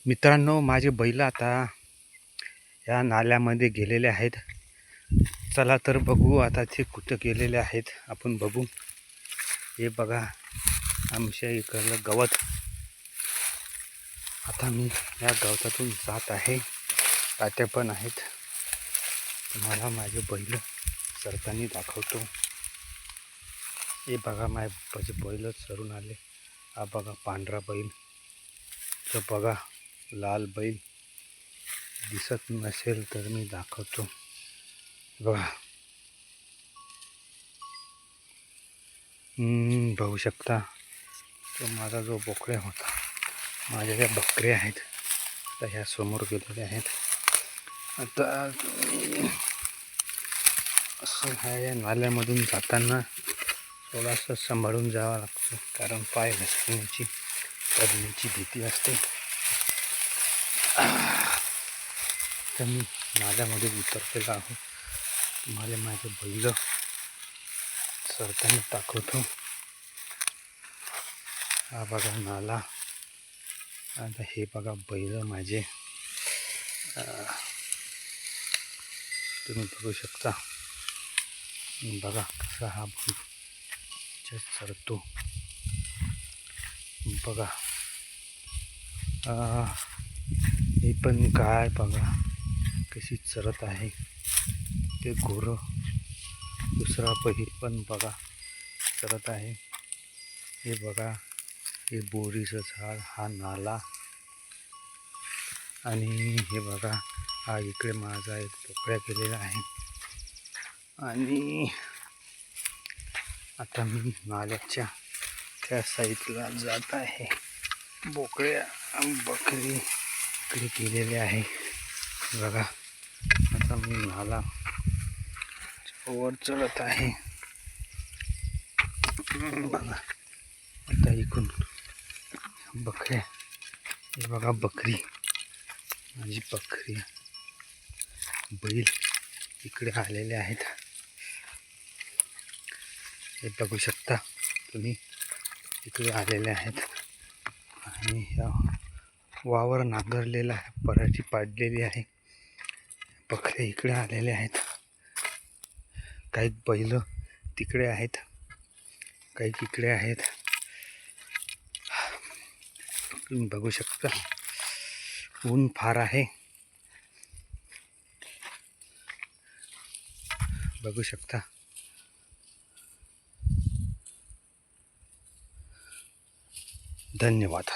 मित्रांनो, माझे बैल आता या नाल्यामध्ये गेलेले आहेत. चला तर बघू आता ते कुठं गेलेले आहेत. आपण बघू. हे बघा आमच्या इकडलं गवत. आता मी या गवतातून जात आहे. तात्या पण आहेत. तुम्हाला माझे बैल चरताना दाखवतो. हे बघा माझे बैल चरून आले. हा बघा पांढरा बैल, तो बघा लाल बैल. दिसत नसेल तर मी दाखवतो. बघा, बघू शकता तो माझा जो बोकड्या होता. माझ्या ज्या बकऱ्या आहेत तर ह्या समोर गेलेल्या आहेत. आता असं ह्या नाल्यामधून जाताना थोडासा सांभाळून जावं लागतं, कारण पाय घसरण्याची पडण्याची भीती असते. तर मी नाल्यामध्ये उतरलेला आहोत. तुम्हाला माझे बैल चरताना दाखवतो. हा बघा नाला. आता हे बघा बैल माझे. तुम्ही बघू शकता. बघा कसा हा बैल चरतो. बघा हे पण गाय बघा कशी चरत आहे. ते गोरं दुसरा बैल पण बघा चरत आहे. हे बघा, हे बोरीचं झाड, हा नाला, आणि हे बघा हा इकडे माझा एक बोकड्या केलेला आहे. आणि आता मी नाल्याच्या त्या साईडला जात आहे. बोकड्या बकरी इकडे केलेले आहे. बघा आता मी नाला वर चढत आहे. बघा आता इकडून बकऱ्या. हे बघा बकरी, माझी बकरी, बैल इकडे आलेले आहेत. हे बघू शकता तुम्ही, इकडे आलेले आहेत. आणि ह्या वावर नांगरलेला आहे, पराठी पाडलेली आहे. बकरे इकडे आलेले आहेत. काही बैल तिकडे आहेत, काही इकडे आहेत. तुम्ही बघू शकता ऊन फार आहे. बघू शकता. धन्यवाद.